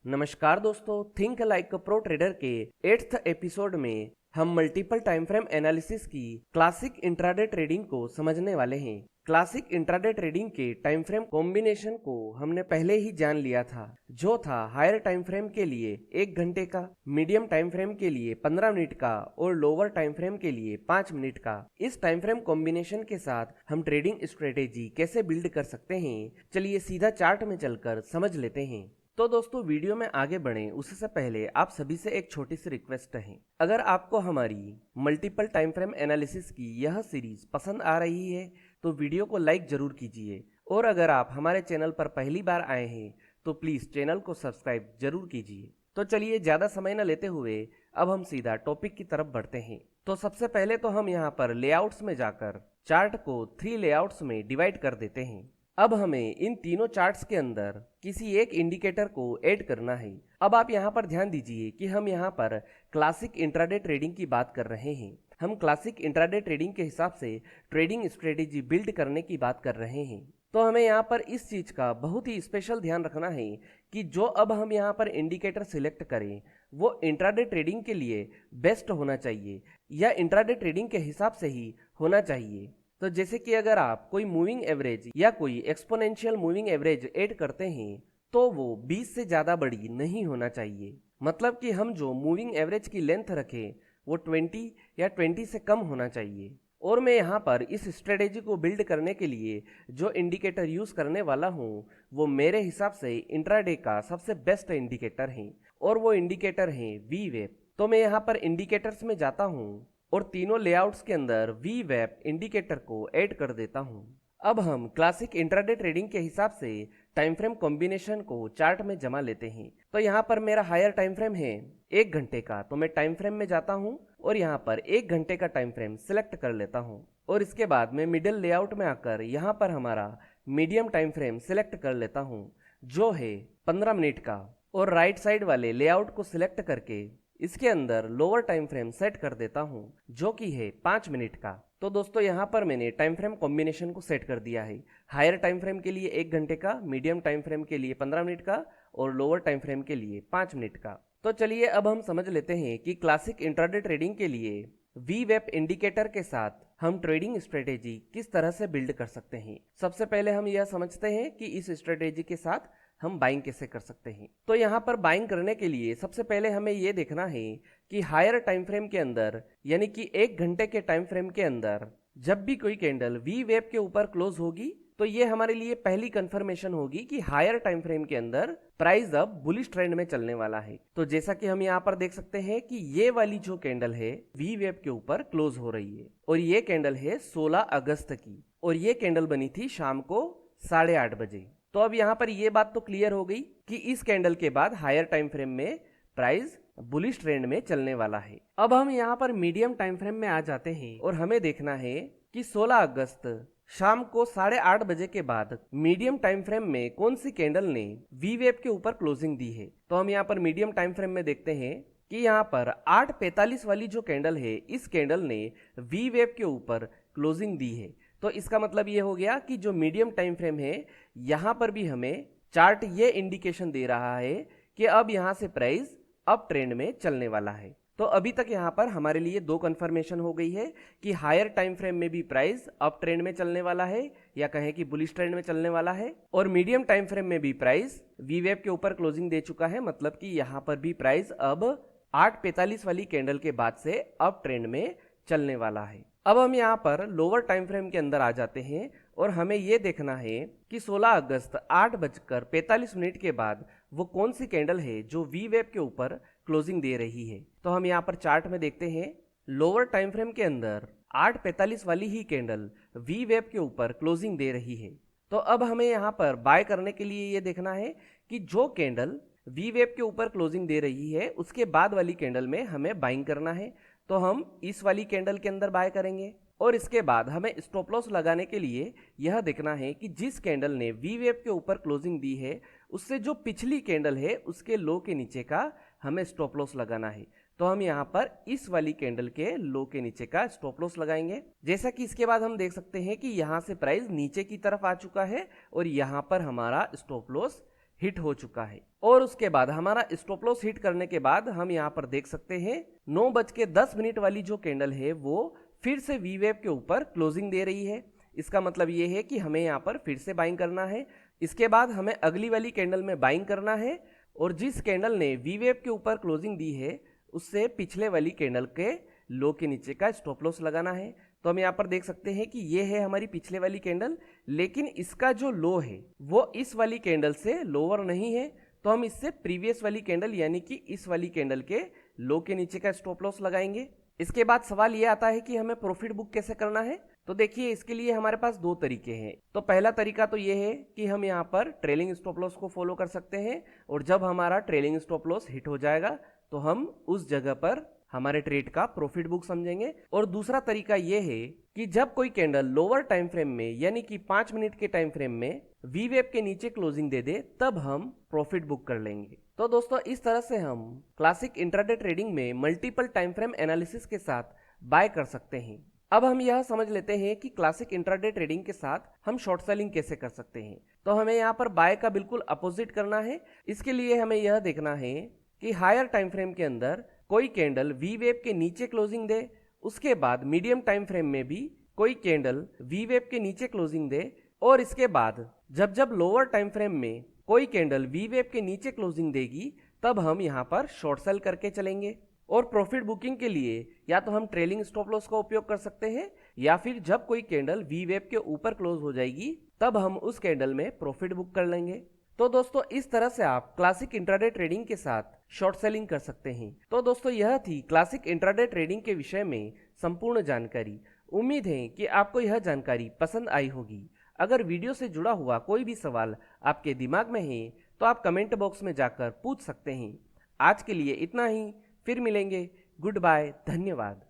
नमस्कार दोस्तों, think like a pro trader के 8th एपिसोड में हम मल्टीपल टाइम फ्रेम एनालिसिस की क्लासिक इंट्राडे ट्रेडिंग को समझने वाले हैं। क्लासिक इंट्राडे ट्रेडिंग के टाइम फ्रेम कॉम्बिनेशन को हमने पहले ही जान लिया था, जो था हायर टाइम फ्रेम के लिए 1 घंटे का, मीडियम टाइम फ्रेम के लिए 15 मिनट का और लोअर टाइम फ्रेम के लिए 5 मिनट का। इस टाइम फ्रेम कॉम्बिनेशन के साथ हम ट्रेडिंग स्ट्रेटेजी कैसे बिल्ड कर सकते हैं, चलिए सीधा चार्ट में चलकर समझ लेते हैं। तो दोस्तों, वीडियो में आगे बढ़ें उससे पहले आप सभी से एक छोटी सी रिक्वेस्ट है। अगर आपको हमारी मल्टीपल टाइम फ्रेम एनालिसिस की यह सीरीज पसंद आ रही है तो वीडियो को लाइक जरूर कीजिए, और अगर आप हमारे चैनल पर पहली बार आए हैं तो प्लीज चैनल को सब्सक्राइब जरूर कीजिए। तो चलिए ज्यादा समय न लेते हुए अब हम सीधा टॉपिक की तरफ बढ़ते हैं। तो सबसे पहले तो हम यहाँ पर लेआउट्स में जाकर चार्ट को 3 लेआउट्स में डिवाइड कर देते हैं। अब हमें इन तीनों चार्ट्स के अंदर किसी एक इंडिकेटर को ऐड करना है। अब आप यहाँ पर ध्यान दीजिए कि हम यहाँ पर क्लासिक इंट्राडे ट्रेडिंग की बात कर रहे हैं। हम क्लासिक इंट्राडे ट्रेडिंग के हिसाब से ट्रेडिंग स्ट्रेटेजी बिल्ड करने की बात कर रहे हैं। तो हमें यहाँ पर इस चीज का बहुत ही स्पेशल ध्यान रखना है कि जो अब हम यहाँ पर इंडिकेटर सिलेक्ट करें वो इंट्राडे ट्रेडिंग के लिए बेस्ट होना चाहिए या इंट्राडे ट्रेडिंग के हिसाब से ही होना चाहिए। तो जैसे कि अगर आप कोई मूविंग एवरेज या कोई एक्सपोनेंशियल मूविंग एवरेज ऐड करते हैं तो वो 20 से ज़्यादा बड़ी नहीं होना चाहिए। मतलब कि हम जो मूविंग एवरेज की लेंथ रखें वो 20 या 20 से कम होना चाहिए। और मैं यहाँ पर इस स्ट्रेटेजी को बिल्ड करने के लिए जो इंडिकेटर यूज़ करने वाला हूँ वो मेरे हिसाब से इंट्राडे का सबसे बेस्ट इंडिकेटर है, और वो इंडिकेटर है वी वेब। तो मैं यहाँ पर इंडिकेटर्स में जाता हूँ और तीनों लेआउट्स के अंदर वी वेब इंडिकेटर को ऐड कर देता हूं। अब हम क्लासिक इंट्राडे ट्रेडिंग के हिसाब से टाइम फ्रेम कॉम्बिनेशन को चार्ट में जमा लेते हैं। तो यहाँ पर मेरा हायर टाइम फ्रेम है 1 घंटे का, तो मैं टाइम फ्रेम में जाता हूं और यहाँ पर 1 घंटे का टाइम फ्रेम सिलेक्ट कर लेता हूं। और इसके बाद मैं मिडिल लेआउट में आकर यहाँ पर हमारा मीडियम टाइम फ्रेम सिलेक्ट कर लेता हूँ, जो है 15 मिनट का। और राइट साइड वाले लेआउट को सिलेक्ट करके इसके अंदर लोअर टाइम फ्रेम सेट कर देता हूं, जो कि है 5 मिनट का। तो दोस्तों, यहां पर मैंने टाइम फ्रेम कॉम्बिनेशन को सेट कर दिया है। हायर टाइम फ्रेम के लिए 1 घंटे का, मीडियम टाइम फ्रेम के लिए 15 मिनट का और लोअर टाइम फ्रेम के लिए 5 मिनट का। तो चलिए अब हम समझ लेते हैं कि क्लासिक इंट्राडे ट्रेडिंग के लिए वी वेब इंडिकेटर के साथ हम ट्रेडिंग स्ट्रेटेजी किस तरह से बिल्ड कर सकते हैं। सबसे पहले हम यह समझते हैं कि इस स्ट्रेटेजी के साथ हम बाइंग कैसे कर सकते हैं। तो यहाँ पर बाइंग करने के लिए सबसे पहले हमें ये देखना है कि हायर टाइम फ्रेम के अंदर यानी कि 1 घंटे के टाइम फ्रेम के अंदर जब भी कोई कैंडल वी वेब के ऊपर क्लोज होगी तो ये हमारे लिए पहली कंफर्मेशन होगी कि हायर टाइम फ्रेम के अंदर प्राइस अब बुलिश ट्रेंड में चलने वाला है। तो जैसा कि हम यहाँ पर देख सकते हैं कि ये वाली जो कैंडल है वी वेब के ऊपर क्लोज हो रही है, और ये कैंडल है 16 अगस्त की, और ये कैंडल बनी थी शाम को 8:30 बजे। तो अब यहाँ पर ये बात तो क्लियर हो गई कि इस कैंडल के बाद हायर टाइम फ्रेम में प्राइस बुलिश ट्रेंड में चलने वाला है। अब हम यहाँ पर मीडियम टाइम फ्रेम में आ जाते हैं और हमें देखना है कि 16 अगस्त शाम को 8:30 बजे के बाद मीडियम टाइम फ्रेम में कौन सी कैंडल ने वी वेब के ऊपर क्लोजिंग दी है। तो हम यहाँ पर मीडियम टाइम फ्रेम में देखते हैं कि यहाँ पर 8:45 वाली जो कैंडल है इस कैंडल ने वी वेब के ऊपर क्लोजिंग दी है। तो इसका मतलब ये हो गया कि जो मीडियम टाइम फ्रेम है यहाँ पर भी हमें चार्ट ये इंडिकेशन दे रहा है कि अब यहाँ से प्राइस अप ट्रेंड में चलने वाला है। तो अभी तक यहाँ पर हमारे लिए 2 कंफर्मेशन हो गई है कि हायर टाइम फ्रेम में भी प्राइस अप ट्रेंड में चलने वाला है या कहें कि बुलिश ट्रेंड में चलने वाला है, और मीडियम टाइम फ्रेम में भी प्राइस वी वेब के ऊपर क्लोजिंग दे चुका है। मतलब कि यहाँ पर भी प्राइस अब 8:45 वाली कैंडल के बाद से अप ट्रेंड में चलने वाला है। अब हम यहाँ पर लोअर टाइम फ्रेम के अंदर आ जाते हैं और हमें ये देखना है कि 16 अगस्त 8:45 के बाद वो कौन सी कैंडल है जो वी वेब के ऊपर क्लोजिंग दे रही है। तो हम यहाँ पर चार्ट में देखते हैं लोअर टाइम फ्रेम के अंदर 8:45 वाली ही कैंडल वी वेब के ऊपर क्लोजिंग दे रही है। तो अब हमें यहाँ पर बाय करने के लिए ये देखना है कि जो कैंडल वी वेब के ऊपर क्लोजिंग दे रही है उसके बाद वाली कैंडल में हमें बाइंग करना है। तो हम इस वाली कैंडल के अंदर बाय करेंगे, और इसके बाद हमें स्टॉप लॉस लगाने के लिए यह देखना है कि जिस कैंडल ने वी वेब के ऊपर क्लोजिंग दी है उससे जो पिछली कैंडल है उसके लो के नीचे का हमें स्टॉप लॉस लगाना है। तो हम यहाँ पर इस वाली कैंडल के लो के नीचे का स्टॉप लॉस लगाएंगे। जैसा कि इसके बाद हम देख सकते हैं कि यहाँ से प्राइस नीचे की तरफ आ चुका है और यहाँ पर हमारा स्टॉप लॉस हिट हो चुका है। और उसके बाद हमारा स्टॉप लॉस हिट करने के बाद हम यहाँ पर देख सकते हैं 9:10 वाली जो कैंडल है वो फिर से वी वेव के ऊपर क्लोजिंग दे रही है। इसका मतलब ये है कि हमें यहाँ पर फिर से बाइंग करना है। इसके बाद हमें अगली वाली कैंडल में बाइंग करना है और जिस कैंडल ने वी वेव के ऊपर क्लोजिंग दी है उससे पिछले वाली कैंडल के लो के नीचे का स्टॉप लॉस लगाना है। तो हम यहाँ पर देख सकते हैं कि ये है हमारी पिछले वाली कैंडल, लेकिन इसका जो लो है वो इस वाली कैंडल से लोअर नहीं है, तो हम इससे प्रीवियस वाली कैंडल यानी कि इस वाली कैंडल के लो के नीचे का स्टॉप लॉस लगाएंगे। इसके बाद सवाल ये आता है कि हमें प्रॉफिट बुक कैसे करना है। तो देखिए इसके लिए हमारे पास दो तरीके हैं। तो पहला तरीका तो ये है कि हम यहाँ पर ट्रेलिंग स्टॉप लॉस को फॉलो कर सकते हैं और जब हमारा ट्रेलिंग स्टॉप लॉस हिट हो जाएगा तो हम उस जगह पर हमारे ट्रेड का प्रॉफिट बुक समझेंगे। और दूसरा तरीका ये है कि जब कोई कैंडल लोअर टाइम फ्रेम में यानी कि 5 मिनट के टाइम फ्रेम में वी वेव के नीचे क्लोजिंग दे दे तब हम प्रॉफिट बुक कर लेंगे। तो दोस्तों इस तरह से हम क्लासिक इंट्राडे ट्रेडिंग में मल्टीपल टाइम फ्रेम एनालिसिस के साथ बाय कर सकते हैं। अब हम यह समझ लेते हैं कि क्लासिक इंट्राडे ट्रेडिंग के साथ हम शॉर्ट सेलिंग कैसे कर सकते हैं। तो हमें यहाँ पर बाय का बिल्कुल अपोजिट करना है। इसके लिए हमें यह देखना है कि हायर टाइम फ्रेम के अंदर कोई कैंडल वी वेव के नीचे क्लोजिंग दे, उसके बाद मीडियम टाइम फ्रेम में भी कोई कैंडल वी वेव के नीचे क्लोजिंग दे, और इसके बाद जब जब लोअर टाइम फ्रेम में कोई कैंडल वी वेव के नीचे क्लोजिंग देगी तब हम यहाँ पर शॉर्ट सेल करके चलेंगे। और प्रॉफिट बुकिंग के लिए या तो हम ट्रेलिंग स्टॉप लॉस का उपयोग कर सकते हैं या फिर जब कोई कैंडल वी वेव के ऊपर क्लोज हो जाएगी तब हम उस कैंडल में प्रॉफिट बुक कर लेंगे। तो दोस्तों इस तरह से आप क्लासिक इंट्राडे ट्रेडिंग के साथ शॉर्ट सेलिंग कर सकते हैं। तो दोस्तों यह थी क्लासिक इंट्राडे ट्रेडिंग के विषय में संपूर्ण जानकारी। उम्मीद है कि आपको यह जानकारी पसंद आई होगी। अगर वीडियो से जुड़ा हुआ कोई भी सवाल आपके दिमाग में है तो आप कमेंट बॉक्स में जाकर पूछ सकते हैं। आज के लिए इतना ही, फिर मिलेंगे। गुड बाय, धन्यवाद।